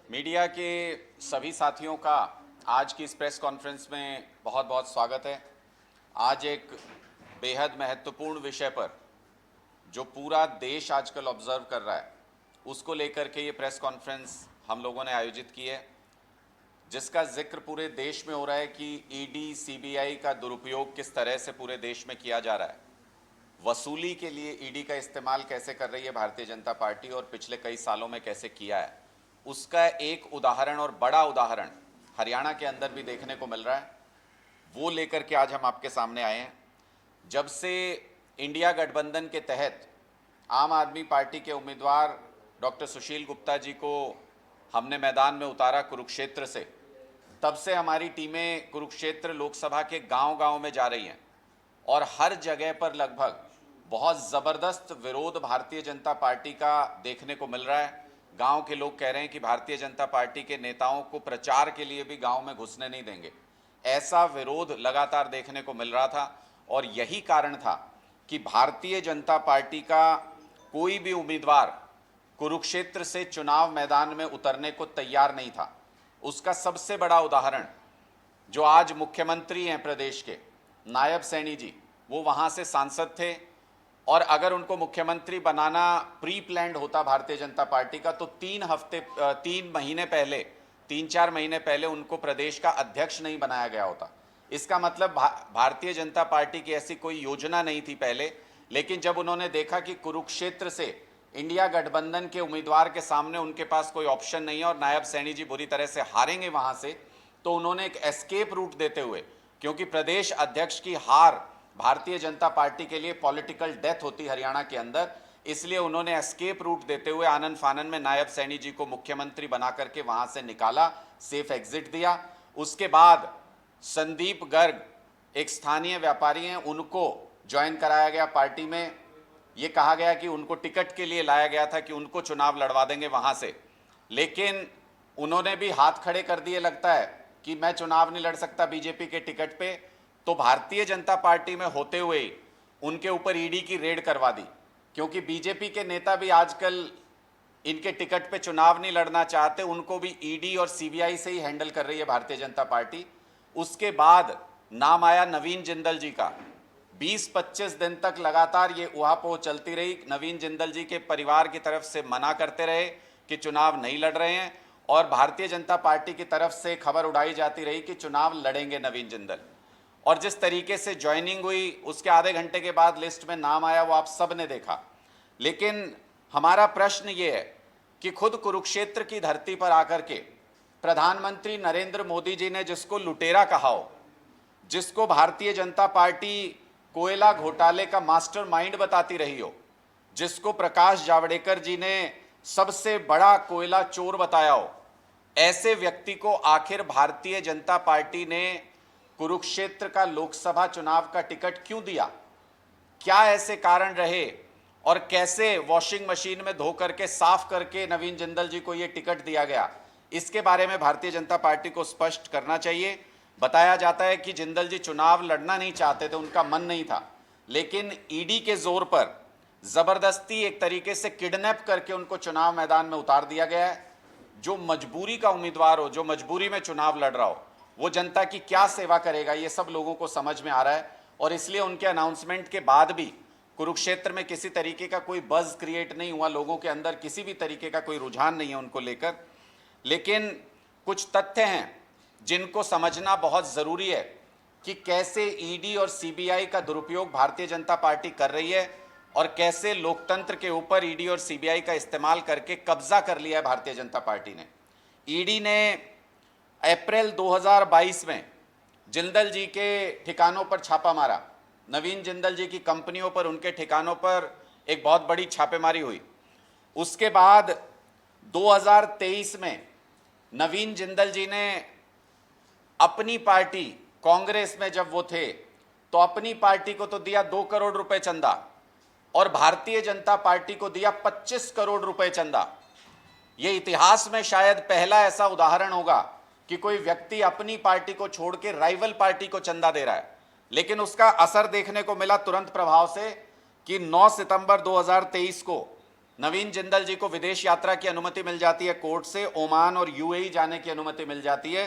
Media के सभी साथियों का आज की इस प्रेस कॉन्फ्रेंस में बहुत बहुत स्वागत है। आज एक बेहद महत्वपूर्ण विषय पर जो पूरा देश आजकल ऑब्जर्व कर रहा है उसको लेकर के ये प्रेस कॉन्फ्रेंस हम लोगों ने आयोजित की है, जिसका जिक्र पूरे देश में हो रहा है कि ईडी सीबीआई का दुरुपयोग किस तरह से पूरे देश में किया जा रहा है। वसूली के लिए ईडी का इस्तेमाल कैसे कर रही है भारतीय जनता पार्टी और पिछले कई सालों में कैसे किया है, उसका एक उदाहरण और बड़ा उदाहरण हरियाणा के अंदर भी देखने को मिल रहा है। वो लेकर के आज हम आपके सामने आए हैं। जब से इंडिया गठबंधन के तहत आम आदमी पार्टी के उम्मीदवार डॉक्टर सुशील गुप्ता जी को हमने मैदान में उतारा कुरुक्षेत्र से, तब से हमारी टीमें कुरुक्षेत्र लोकसभा के गांव-गांव में जा रही हैं और हर जगह पर लगभग बहुत ज़बरदस्त विरोध भारतीय जनता पार्टी का देखने को मिल रहा है। गांव के लोग कह रहे हैं कि भारतीय जनता पार्टी के नेताओं को प्रचार के लिए भी गांव में घुसने नहीं देंगे। ऐसा विरोध लगातार देखने को मिल रहा था और यही कारण था कि भारतीय जनता पार्टी का कोई भी उम्मीदवार कुरुक्षेत्र से चुनाव मैदान में उतरने को तैयार नहीं था। उसका सबसे बड़ा उदाहरण जो आज मुख्यमंत्री हैं प्रदेश के, नायब सैनी जी, वो वहाँ से सांसद थे और अगर उनको मुख्यमंत्री बनाना प्री प्लान्ड होता भारतीय जनता पार्टी का तो 3-4 महीने पहले उनको प्रदेश का अध्यक्ष नहीं बनाया गया होता। इसका मतलब भारतीय जनता पार्टी की ऐसी कोई योजना नहीं थी पहले, लेकिन जब उन्होंने देखा कि कुरुक्षेत्र से इंडिया गठबंधन के उम्मीदवार के सामने उनके पास कोई ऑप्शन नहीं है और नायब सैनी जी बुरी तरह से हारेंगे वहाँ से, तो उन्होंने एक एस्केप रूट देते हुए, क्योंकि प्रदेश अध्यक्ष की हार भारतीय जनता पार्टी के लिए पॉलिटिकल डेथ होती हरियाणा के अंदर, इसलिए उन्होंने एस्केप रूट देते हुए आनंद फानन में नायब सैनी जी को मुख्यमंत्री बना करके वहां से निकाला, सेफ एग्जिट दिया। उसके बाद संदीप गर्ग एक स्थानीय व्यापारी हैं, उनको ज्वाइन कराया गया पार्टी में। ये कहा गया कि उनको टिकट के लिए लाया गया था कि उनको चुनाव लड़वा देंगे वहां से, लेकिन उन्होंने भी हाथ खड़े कर दिए, लगता है कि मैं चुनाव नहीं लड़ सकता बीजेपी के टिकट पे। तो भारतीय जनता पार्टी में होते हुए उनके ऊपर ईडी की रेड करवा दी, क्योंकि बीजेपी के नेता भी आजकल इनके टिकट पे चुनाव नहीं लड़ना चाहते, उनको भी ईडी और सीबीआई से ही हैंडल कर रही है भारतीय जनता पार्टी। उसके बाद नाम आया नवीन जिंदल जी का। 20-25 दिन तक लगातार ये उहापोह चलती रही। नवीन जिंदल जी के परिवार की तरफ से मना करते रहे कि चुनाव नहीं लड़ रहे हैं और भारतीय जनता पार्टी की तरफ से खबर उड़ाई जाती रही कि चुनाव लड़ेंगे नवीन जिंदल। और जिस तरीके से ज्वाइनिंग हुई, उसके आधे घंटे के बाद लिस्ट में नाम आया, वो आप सब ने देखा। लेकिन हमारा प्रश्न ये है कि खुद कुरुक्षेत्र की धरती पर आकर के प्रधानमंत्री नरेंद्र मोदी जी ने जिसको लुटेरा कहा हो, जिसको भारतीय जनता पार्टी कोयला घोटाले का मास्टरमाइंड बताती रही हो, जिसको प्रकाश जावड़ेकर जी ने सबसे बड़ा कोयला चोर बताया हो, ऐसे व्यक्ति को आखिर भारतीय जनता पार्टी ने कुरुक्षेत्र का लोकसभा चुनाव का टिकट क्यों दिया? क्या ऐसे कारण रहे और कैसे वॉशिंग मशीन में धो करके साफ करके नवीन जिंदल जी को यह टिकट दिया गया? इसके बारे में भारतीय जनता पार्टी को स्पष्ट करना चाहिए। बताया जाता है कि जिंदल जी चुनाव लड़ना नहीं चाहते थे, उनका मन नहीं था, लेकिन ईडी के जोर पर जबरदस्ती एक तरीके से किडनैप करके उनको चुनाव मैदान में उतार दिया गया है। जो मजबूरी का उम्मीदवार हो, जो मजबूरी में चुनाव लड़ रहा हो, वो जनता की क्या सेवा करेगा, ये सब लोगों को समझ में आ रहा है। और इसलिए उनके अनाउंसमेंट के बाद भी कुरुक्षेत्र में किसी तरीके का कोई बज़ क्रिएट नहीं हुआ, लोगों के अंदर किसी भी तरीके का कोई रुझान नहीं है उनको लेकर। लेकिन कुछ तथ्य हैं जिनको समझना बहुत ज़रूरी है कि कैसे ईडी और सीबीआई का दुरुपयोग भारतीय जनता पार्टी कर रही है और कैसे लोकतंत्र के ऊपर ईडी और सीबीआई का इस्तेमाल करके कब्जा कर लिया है भारतीय जनता पार्टी ने। ईडी ने अप्रैल 2022 में जिंदल जी के ठिकानों पर छापा मारा, नवीन जिंदल जी की कंपनियों पर, उनके ठिकानों पर एक बहुत बड़ी छापेमारी हुई। उसके बाद 2023 में नवीन जिंदल जी ने अपनी पार्टी कांग्रेस में जब वो थे तो अपनी पार्टी को तो दिया 2 करोड़ रुपए चंदा और भारतीय जनता पार्टी को दिया 25 करोड़ रुपए चंदा। ये इतिहास में शायद पहला ऐसा उदाहरण होगा कि कोई व्यक्ति अपनी पार्टी को छोड़ के राइवल पार्टी को चंदा दे रहा है। लेकिन उसका असर देखने को मिला तुरंत प्रभाव से कि 9 सितंबर 2023 को नवीन जिंदल जी को विदेश यात्रा की अनुमति मिल जाती है कोर्ट से, ओमान और यूएई जाने की अनुमति मिल जाती है।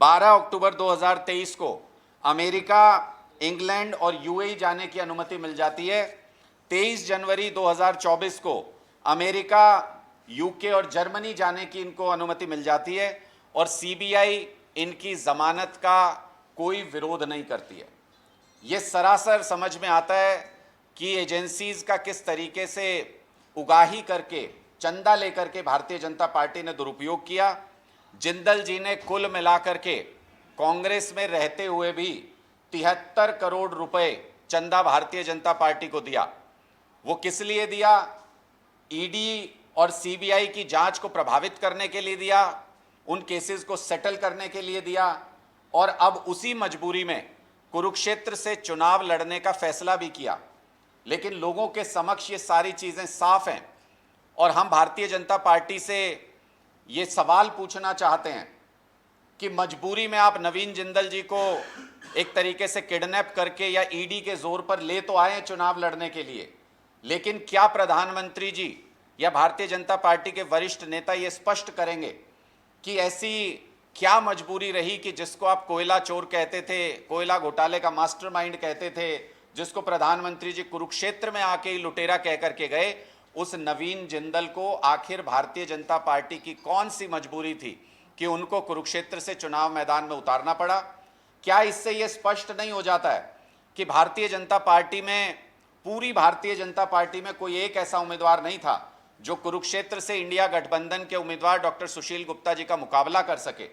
12 अक्टूबर 2023 को अमेरिका, इंग्लैंड और यूएई जाने की अनुमति मिल जाती है। 23 जनवरी 2024 को अमेरिका, यूके और जर्मनी जाने की इनको अनुमति मिल जाती है और सीबीआई इनकी जमानत का कोई विरोध नहीं करती है। ये सरासर समझ में आता है कि एजेंसीज का किस तरीके से उगाही करके, चंदा लेकर के भारतीय जनता पार्टी ने दुरुपयोग किया। जिंदल जी ने कुल मिलाकर के कांग्रेस में रहते हुए भी 73 करोड़ रुपए चंदा भारतीय जनता पार्टी को दिया। वो किस लिए दिया? ईडी और सीबीआई की जांच को प्रभावित करने के लिए दिया, उन केसेस को सेटल करने के लिए दिया और अब उसी मजबूरी में कुरुक्षेत्र से चुनाव लड़ने का फैसला भी किया। लेकिन लोगों के समक्ष ये सारी चीजें साफ हैं और हम भारतीय जनता पार्टी से ये सवाल पूछना चाहते हैं कि मजबूरी में आप नवीन जिंदल जी को एक तरीके से किडनैप करके या ईडी के जोर पर ले तो आए चुनाव लड़ने के लिए, लेकिन क्या प्रधानमंत्री जी या भारतीय जनता पार्टी के वरिष्ठ नेता ये स्पष्ट करेंगे कि ऐसी क्या मजबूरी रही कि जिसको आप कोयला चोर कहते थे, कोयला घोटाले का मास्टरमाइंड कहते थे, जिसको प्रधानमंत्री जी कुरुक्षेत्र में आके ही लुटेरा कह करके गए, उस नवीन जिंदल को आखिर भारतीय जनता पार्टी की कौन सी मजबूरी थी कि उनको कुरुक्षेत्र से चुनाव मैदान में उतारना पड़ा? क्या इससे यह स्पष्ट नहीं हो जाता है कि भारतीय जनता पार्टी में, पूरी भारतीय जनता पार्टी में कोई एक ऐसा उम्मीदवार नहीं था जो कुरुक्षेत्र से इंडिया गठबंधन के उम्मीदवार डॉक्टर सुशील गुप्ता जी का मुकाबला कर सके?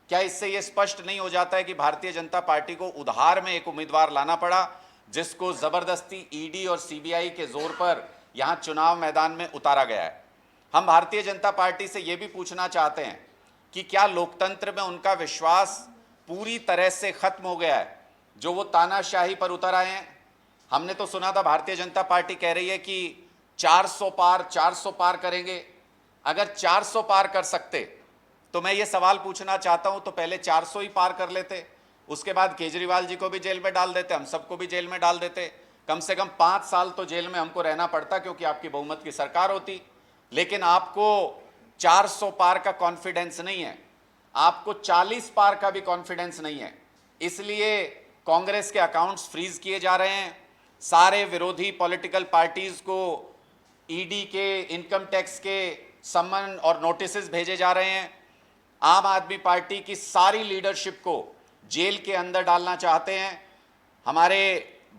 क्या इससे यह स्पष्ट नहीं हो जाता है कि भारतीय जनता पार्टी को उधार में एक उम्मीदवार लाना पड़ा जिसको जबरदस्ती ईडी और सीबीआई के जोर पर यहां चुनाव मैदान में उतारा गया है? हम भारतीय जनता पार्टी से यह भी पूछना चाहते हैं कि क्या लोकतंत्र में उनका विश्वास पूरी तरह से खत्म हो गया है, जो वो तानाशाही पर उतर आए हैं? हमने तो सुना था भारतीय जनता पार्टी कह रही है कि 400 पार करेंगे। अगर 400 पार कर सकते तो मैं ये सवाल पूछना चाहता हूं, तो पहले 400 ही पार कर लेते, उसके बाद केजरीवाल जी को भी जेल में डाल देते, हम सबको भी जेल में डाल देते। कम से कम 5 साल तो जेल में हमको रहना पड़ता क्योंकि आपकी बहुमत की सरकार होती। लेकिन आपको 400 पार का कॉन्फिडेंस नहीं है, आपको 40 पार का भी कॉन्फिडेंस नहीं है। इसलिए कांग्रेस के अकाउंट्स फ्रीज किए जा रहे हैं, सारे विरोधी पॉलिटिकल पार्टीज को ईडी के, इनकम टैक्स के समन और नोटिसेस भेजे जा रहे हैं। आम आदमी पार्टी की सारी लीडरशिप को जेल के अंदर डालना चाहते हैं। हमारे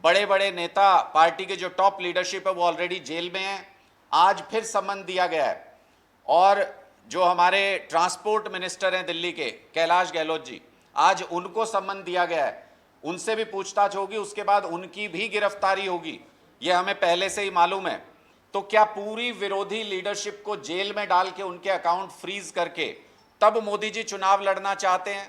बड़े बड़े नेता, पार्टी के जो टॉप लीडरशिप है वो ऑलरेडी जेल में है। आज फिर समन दिया गया है और जो हमारे ट्रांसपोर्ट मिनिस्टर हैं दिल्ली के, कैलाश गहलोत जी, आज उनको समन दिया गया है। उनसे भी पूछताछ होगी, उसके बाद उनकी भी गिरफ्तारी होगी, ये हमें पहले से ही मालूम है। तो क्या पूरी विरोधी लीडरशिप को जेल में डाल के उनके अकाउंट फ्रीज करके तब मोदी जी चुनाव लड़ना चाहते हैं?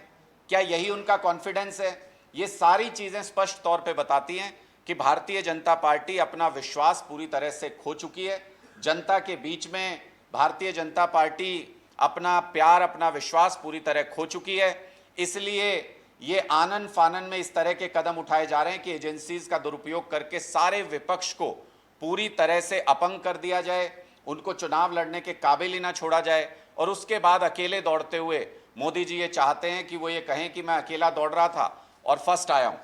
क्या यही उनका कॉन्फिडेंस है? ये सारी चीजें स्पष्ट तौर पे बताती हैं कि भारतीय जनता पार्टी अपना विश्वास पूरी तरह से खो चुकी है। जनता के बीच में भारतीय जनता पार्टी अपना प्यार, अपना विश्वास पूरी तरह खो चुकी है। इसलिए ये आनन फानन में इस तरह के कदम उठाए जा रहे हैं कि एजेंसीज का दुरुपयोग करके सारे विपक्ष को पूरी तरह से अपंग कर दिया जाए, उनको चुनाव लड़ने के काबिल ही ना छोड़ा जाए और उसके बाद अकेले दौड़ते हुए मोदी जी ये चाहते हैं कि वो ये कहें कि मैं अकेला दौड़ रहा था और फर्स्ट आया हूं।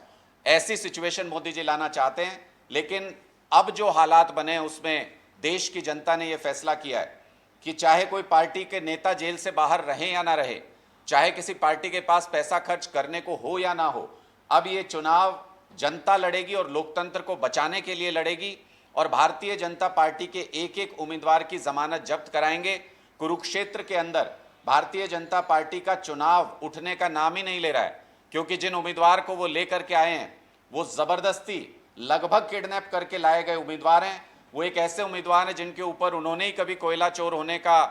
ऐसी सिचुएशन मोदी जी लाना चाहते हैं। लेकिन अब जो हालात बने उसमें देश की जनता ने यह फैसला किया है कि चाहे कोई पार्टी के नेता जेल से बाहर रहें या ना रहे, चाहे किसी पार्टी के पास पैसा खर्च करने को हो या ना हो, अब ये चुनाव जनता लड़ेगी और लोकतंत्र को बचाने के लिए लड़ेगी और भारतीय जनता पार्टी के एक एक उम्मीदवार की जमानत जब्त कराएंगे। कुरुक्षेत्र के अंदर भारतीय जनता पार्टी का चुनाव उठने का नाम ही नहीं ले रहा है, क्योंकि जिन उम्मीदवार को वो लेकर के आए हैं वो जबरदस्ती लगभग किडनैप करके लाए गए उम्मीदवार हैं। वो एक ऐसे उम्मीदवार हैं जिनके ऊपर उन्होंने ही कभी कोयला चोर होने का,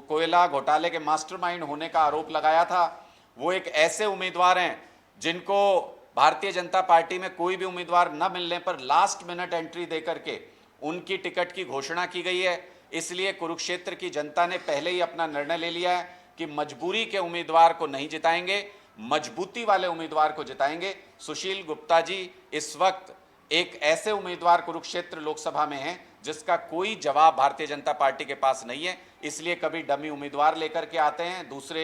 कोयला घोटाले के मास्टरमाइंड होने का आरोप लगाया था। वो एक ऐसे उम्मीदवार हैं जिनको भारतीय जनता पार्टी में कोई भी उम्मीदवार न मिलने पर लास्ट मिनट एंट्री देकर के उनकी टिकट की घोषणा की गई है। इसलिए कुरुक्षेत्र की जनता ने पहले ही अपना निर्णय ले लिया है कि मजबूरी के उम्मीदवार को नहीं जिताएंगे, मजबूती वाले उम्मीदवार को जिताएंगे। सुशील गुप्ता जी इस वक्त एक ऐसे उम्मीदवार कुरुक्षेत्र लोकसभा में हैं जिसका कोई जवाब भारतीय जनता पार्टी के पास नहीं है। इसलिए कभी डमी उम्मीदवार लेकर के आते हैं, दूसरे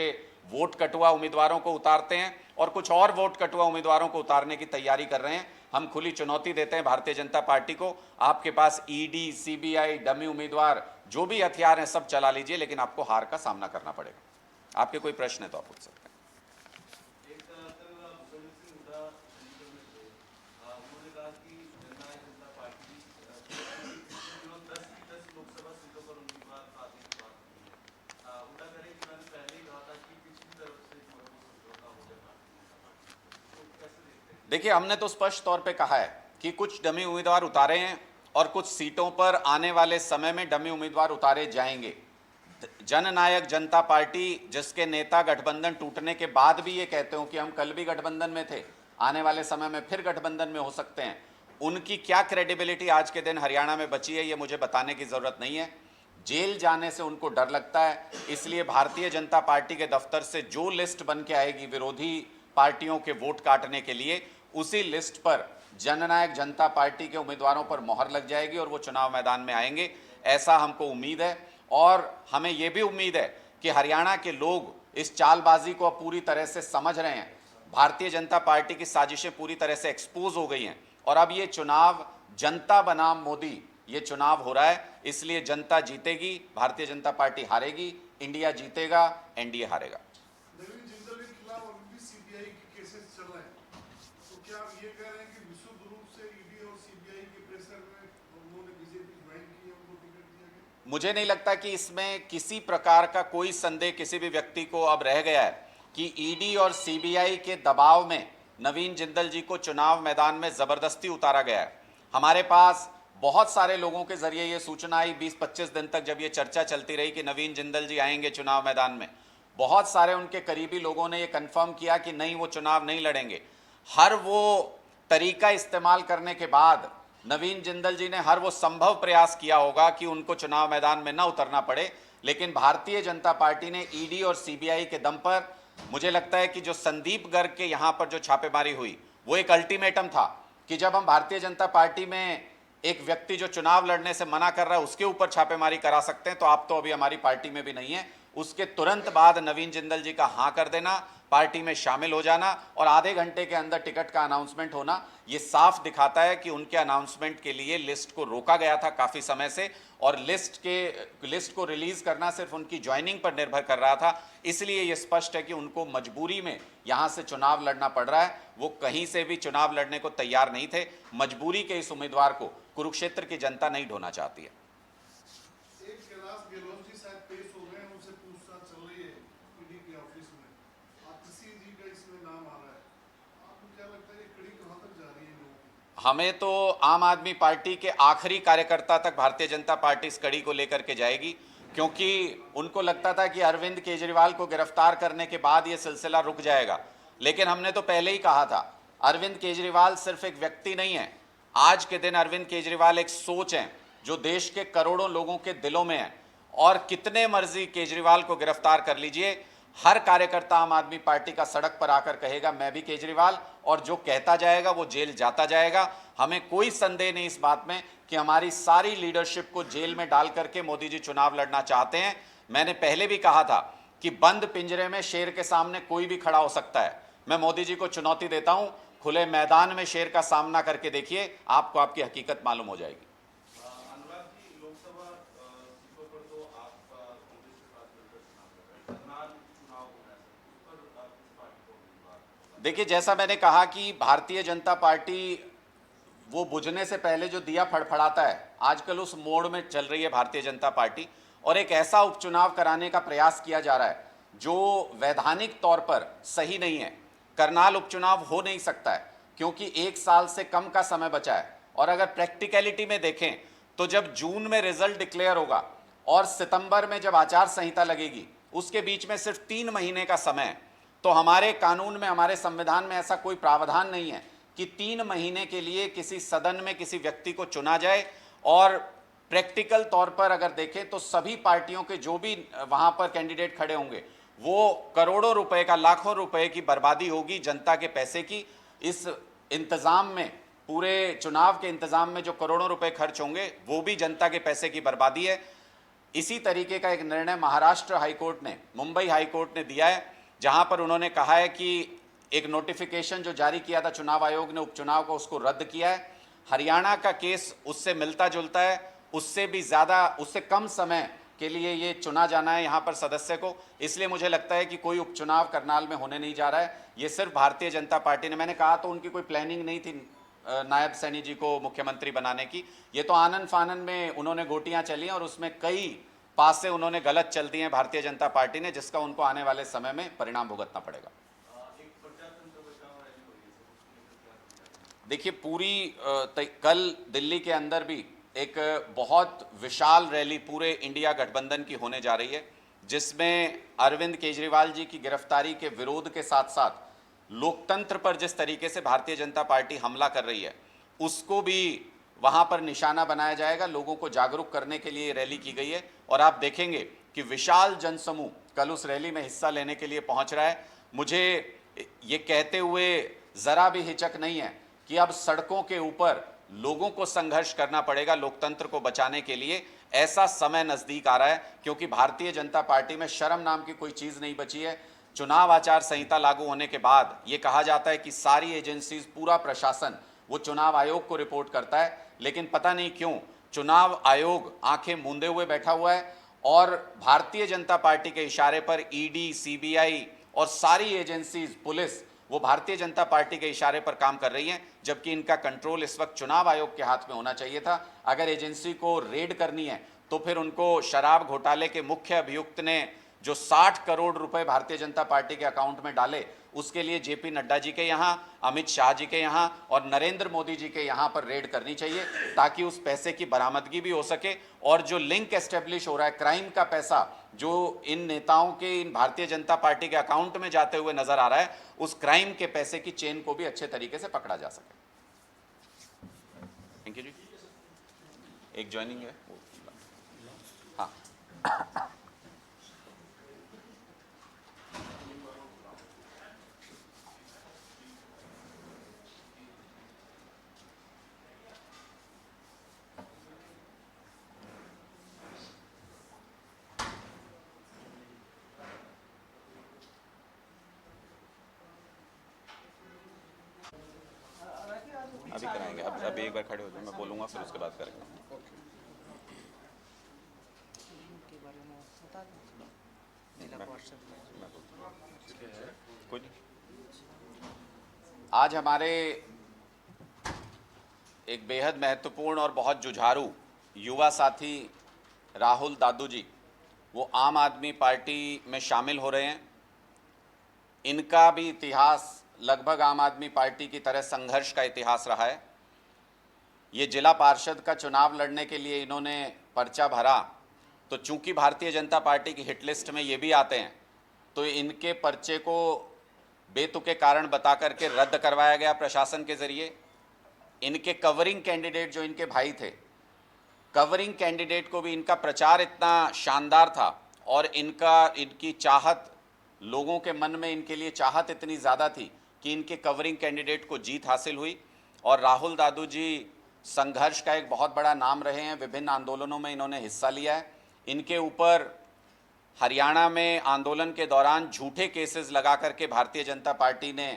वोट कटुआ उम्मीदवारों को उतारते हैं और कुछ और वोट कटुआ उम्मीदवारों को उतारने की तैयारी कर रहे हैं। हम खुली चुनौती देते हैं भारतीय जनता पार्टी को, आपके पास ईडी, सीबीआई, डमी उम्मीदवार जो भी हथियार हैं सब चला लीजिए, लेकिन आपको हार का सामना करना पड़ेगा। आपके कोई प्रश्न है तो आप पूछ सकते हैं। देखिए, हमने तो स्पष्ट तौर पे कहा है कि कुछ डमी उम्मीदवार उतारे हैं और कुछ सीटों पर आने वाले समय में डमी उम्मीदवार उतारे जाएंगे। जननायक जनता पार्टी, जिसके नेता गठबंधन टूटने के बाद भी ये कहते हो कि हम कल भी गठबंधन में थे, आने वाले समय में फिर गठबंधन में हो सकते हैं, उनकी क्या क्रेडिबिलिटी आज के दिन हरियाणा में बची है ये मुझे बताने की जरूरत नहीं है। जेल जाने से उनको डर लगता है, इसलिए भारतीय जनता पार्टी के दफ्तर से जो लिस्ट बन के आएगी विरोधी पार्टियों के वोट काटने के लिए, उसी लिस्ट पर जननायक जनता पार्टी के उम्मीदवारों पर मोहर लग जाएगी और वो चुनाव मैदान में आएंगे, ऐसा हमको उम्मीद है। और हमें यह भी उम्मीद है कि हरियाणा के लोग इस चालबाजी को अब पूरी तरह से समझ रहे हैं। भारतीय जनता पार्टी की साजिशें पूरी तरह से एक्सपोज हो गई हैं और अब ये चुनाव जनता बनाम मोदी ये चुनाव हो रहा है, इसलिए जनता जीतेगी, भारतीय जनता पार्टी हारेगी, इंडिया जीतेगा, एनडीए हारेगा। नवीन जिंदल के खिलाफ अभी भी सीबीआई के केसेस चल रहे हैं, तो क्या आप ये कह रहे हैं कि विशुद्ध रूप से ईडी और सीबीआई के प्रेशर में उन्होंने बीजेपी ज्वाइन की है, उनको टिकट दिया गया? मुझे नहीं लगता कि इसमें किसी प्रकार का कोई संदेह किसी भी व्यक्ति को अब रह गया है कि ईडी और सीबीआई के दबाव में नवीन जिंदल जी को चुनाव मैदान में जबरदस्ती उतारा गया है। हमारे पास बहुत सारे लोगों के जरिए ये सूचना आई 20-25 दिन तक, जब ये चर्चा चलती रही कि नवीन जिंदल जी आएंगे चुनाव मैदान में, बहुत सारे उनके करीबी लोगों ने ये कंफर्म किया कि नहीं, वो चुनाव नहीं लड़ेंगे। हर वो तरीका इस्तेमाल करने के बाद नवीन जिंदल जी ने हर वो संभव प्रयास किया होगा कि उनको चुनाव मैदान में न उतरना पड़े, लेकिन भारतीय जनता पार्टी ने ईडी और सीबीआई के दम पर, मुझे लगता है कि जो संदीप गर्ग के यहाँ पर जो छापेमारी हुई वो एक अल्टीमेटम था कि जब हम भारतीय जनता पार्टी में एक व्यक्ति जो चुनाव लड़ने से मना कर रहा है उसके ऊपर छापेमारी करा सकते हैं, तो आप तो अभी हमारी पार्टी में भी नहीं है। उसके तुरंत बाद नवीन जिंदल जी का हाँ कर देना, पार्टी में शामिल हो जाना और आधे घंटे के अंदर टिकट का अनाउंसमेंट होना, ये साफ दिखाता है कि उनके अनाउंसमेंट के लिए लिस्ट को रोका गया था काफ़ी समय से और लिस्ट को रिलीज करना सिर्फ उनकी ज्वाइनिंग पर निर्भर कर रहा था। इसलिए ये स्पष्ट है कि उनको मजबूरी में यहाँ से चुनाव लड़ना पड़ रहा है। वो कहीं से भी चुनाव लड़ने को तैयार नहीं थे। मजबूरी के इस उम्मीदवार को कुरुक्षेत्र की जनता नहीं ढोना चाहती है। हमें तो आम आदमी पार्टी के आखिरी कार्यकर्ता तक भारतीय जनता पार्टी इस कड़ी को लेकर के जाएगी, क्योंकि उनको लगता था कि अरविंद केजरीवाल को गिरफ्तार करने के बाद ये सिलसिला रुक जाएगा, लेकिन हमने तो पहले ही कहा था अरविंद केजरीवाल सिर्फ एक व्यक्ति नहीं है। आज के दिन अरविंद केजरीवाल एक सोच है जो देश के करोड़ों लोगों के दिलों में है और कितने मर्जी केजरीवाल को गिरफ्तार कर लीजिए, हर कार्यकर्ता आम आदमी पार्टी का सड़क पर आकर कहेगा मैं भी केजरीवाल, और जो कहता जाएगा वो जेल जाता जाएगा। हमें कोई संदेह नहीं इस बात में कि हमारी सारी लीडरशिप को जेल में डाल करके मोदी जी चुनाव लड़ना चाहते हैं। मैंने पहले भी कहा था कि बंद पिंजरे में शेर के सामने कोई भी खड़ा हो सकता है। मैं मोदी जी को चुनौती देता हूं, खुले मैदान में शेर का सामना करके देखिए, आपको आपकी हकीकत मालूम हो जाएगी। देखिए, जैसा मैंने कहा कि भारतीय जनता पार्टी वो बुझने से पहले जो दिया फड़फड़ाता है, आजकल उस मोड़ में चल रही है भारतीय जनता पार्टी और एक ऐसा उपचुनाव कराने का प्रयास किया जा रहा है जो वैधानिक तौर पर सही नहीं है। करनाल उपचुनाव हो नहीं सकता है क्योंकि 1 साल से कम का समय बचा है, और अगर प्रैक्टिकलिटी में देखें तो जब जून में रिजल्ट डिक्लेयर होगा और सितंबर में जब आचार संहिता लगेगी, उसके बीच में सिर्फ 3 महीने का समय है। तो हमारे कानून में, हमारे संविधान में ऐसा कोई प्रावधान नहीं है कि 3 महीने के लिए किसी सदन में किसी व्यक्ति को चुना जाए। और प्रैक्टिकल तौर पर अगर देखें तो सभी पार्टियों के जो भी वहां पर कैंडिडेट खड़े होंगे वो करोड़ों रुपए का, लाखों रुपए की बर्बादी होगी जनता के पैसे की। इस इंतजाम में पूरे चुनाव के इंतजाम में जो करोड़ों रुपए खर्च होंगे वो भी जनता के पैसे की बर्बादी है। इसी तरीके का एक निर्णय महाराष्ट्र हाईकोर्ट ने, मुंबई हाईकोर्ट ने दिया है, जहां पर उन्होंने कहा है कि एक नोटिफिकेशन जो जारी किया था चुनाव आयोग ने उपचुनाव का, उसको रद्द किया है। हरियाणा का केस उससे मिलता जुलता है, उससे भी ज़्यादा, उससे कम समय के लिए ये चुना जाना है यहाँ पर सदस्य को। इसलिए मुझे लगता है कि कोई उपचुनाव करनाल में होने नहीं जा रहा है। ये सिर्फ भारतीय जनता पार्टी ने, मैंने कहा तो उनकी कोई प्लानिंग नहीं थी नायब सैनी जी को मुख्यमंत्री बनाने की। ये तो आनन फानन में उन्होंने गोटियां चली और उसमें कई पासे उन्होंने गलत चल दिए हैं भारतीय जनता पार्टी ने, जिसका उनको आने वाले समय में परिणाम भुगतना पड़ेगा। देखिए कल दिल्ली के अंदर भी एक बहुत विशाल रैली पूरे इंडिया गठबंधन की होने जा रही है, जिसमें अरविंद केजरीवाल जी की गिरफ्तारी के विरोध के साथ साथ लोकतंत्र पर जिस तरीके से भारतीय जनता पार्टी हमला कर रही है उसको भी वहां पर निशाना बनाया जाएगा। लोगों को जागरूक करने के लिए रैली की गई है और आप देखेंगे कि विशाल जनसमूह कल उस रैली में हिस्सा लेने के लिए पहुंच रहा है। मुझे ये कहते हुए जरा भी हिचक नहीं है कि अब सड़कों के ऊपर लोगों को संघर्ष करना पड़ेगा लोकतंत्र को बचाने के लिए। ऐसा समय नजदीक आ रहा है क्योंकि भारतीय जनता पार्टी में शर्म नाम की कोई चीज नहीं बची है। चुनाव आचार संहिता लागू होने के बाद ये कहा जाता है कि सारी एजेंसीज, पूरा प्रशासन वो चुनाव आयोग को रिपोर्ट करता है, लेकिन पता नहीं क्यों चुनाव आयोग आंखें मूंदे हुए बैठा हुआ है और भारतीय जनता पार्टी के इशारे पर ईडी, सीबीआई और सारी एजेंसीज, पुलिस, वो भारतीय जनता पार्टी के इशारे पर काम कर रही हैं, जबकि इनका कंट्रोल इस वक्त चुनाव आयोग के हाथ में होना चाहिए था। अगर एजेंसी को रेड करनी है तो फिर उनको शराब घोटाले के मुख्य अभियुक्त ने जो 60 करोड़ रुपए भारतीय जनता पार्टी के अकाउंट में डाले, उसके लिए जेपी नड्डा जी के यहाँ, अमित शाह जी के यहाँ और नरेंद्र मोदी जी के यहाँ पर रेड करनी चाहिए, ताकि उस पैसे की बरामदगी भी हो सके। और जो लिंक एस्टेब्लिश हो रहा है, क्राइम का पैसा जो इन नेताओं के, इन भारतीय जनता पार्टी के अकाउंट में जाते हुए नजर आ रहा है, उस क्राइम के पैसे की चेन को भी अच्छे तरीके से पकड़ा जा सके। थैंक यू जी। एक ज्वाइनिंग है। हाँ, अभी कराएंगे। अब अभी एक बार खड़े हो जाए, मैं बोलूँगा, फिर उसके बाद करेंगे। के बारे में बता दें, जिला परिषद में। कोई नहीं। आज हमारे एक बेहद महत्वपूर्ण और बहुत जुझारू युवा साथी राहुल दादू जी, वो आम आदमी पार्टी में शामिल हो रहे हैं। इनका भी इतिहास लगभग आम आदमी पार्टी की तरह संघर्ष का इतिहास रहा है। ये जिला पार्षद का चुनाव लड़ने के लिए इन्होंने पर्चा भरा, तो चूंकि भारतीय जनता पार्टी की हिट लिस्ट में ये भी आते हैं, तो इनके पर्चे को बेतुके कारण बता करके रद्द करवाया गया प्रशासन के जरिए। इनके कवरिंग कैंडिडेट जो इनके भाई थे, कवरिंग कैंडिडेट को भी इनका प्रचार इतना शानदार था और इनकी चाहत, लोगों के मन में इनके लिए चाहत इतनी ज़्यादा थी कि इनके कवरिंग कैंडिडेट को जीत हासिल हुई। और राहुल दादू जी संघर्ष का एक बहुत बड़ा नाम रहे हैं, विभिन्न आंदोलनों में इन्होंने हिस्सा लिया है। इनके ऊपर हरियाणा में आंदोलन के दौरान झूठे केसेस लगा करके भारतीय जनता पार्टी ने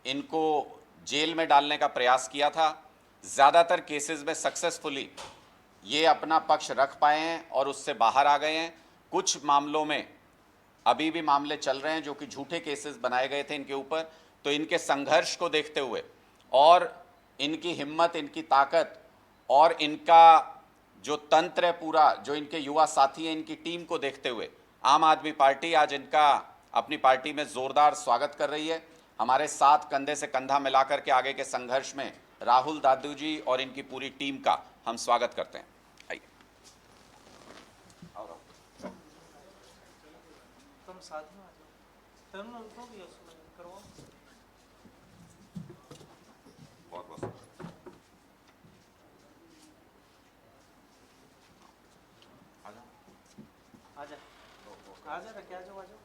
इनको जेल में डालने का प्रयास किया था। ज़्यादातर केसेस में सक्सेसफुली ये अपना पक्ष रख पाए हैं और उससे बाहर आ गए हैं। कुछ मामलों में अभी भी मामले चल रहे हैं जो कि झूठे केसेस बनाए गए थे इनके ऊपर। तो इनके संघर्ष को देखते हुए और इनकी हिम्मत, इनकी ताकत और इनका जो तंत्र है पूरा, जो इनके युवा साथी हैं, इनकी टीम को देखते हुए आम आदमी पार्टी आज इनका अपनी पार्टी में ज़ोरदार स्वागत कर रही है। हमारे साथ कंधे से कंधा मिलाकर के आगे के संघर्ष में राहुल दादू जी और इनकी पूरी टीम का हम स्वागत करते हैं। आइए। तुम साथ में आ जाओ, तुम उनको भी करवाओ। बहुत बहुत आजा आजा रखे, आ जाओ आ जाओ।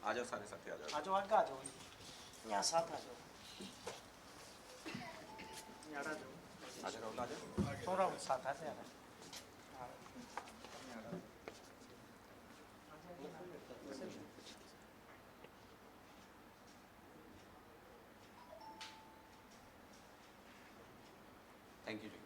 आ जाओ सारे साथी आ जाओ। आ जाओ आगे आ जाओ, यहाँ साथ आ जाओ, यहाँ आ जाओ, आ जाओ राहुल, आ जाओ। थोड़ा साथ आ जाए। Thank you ji.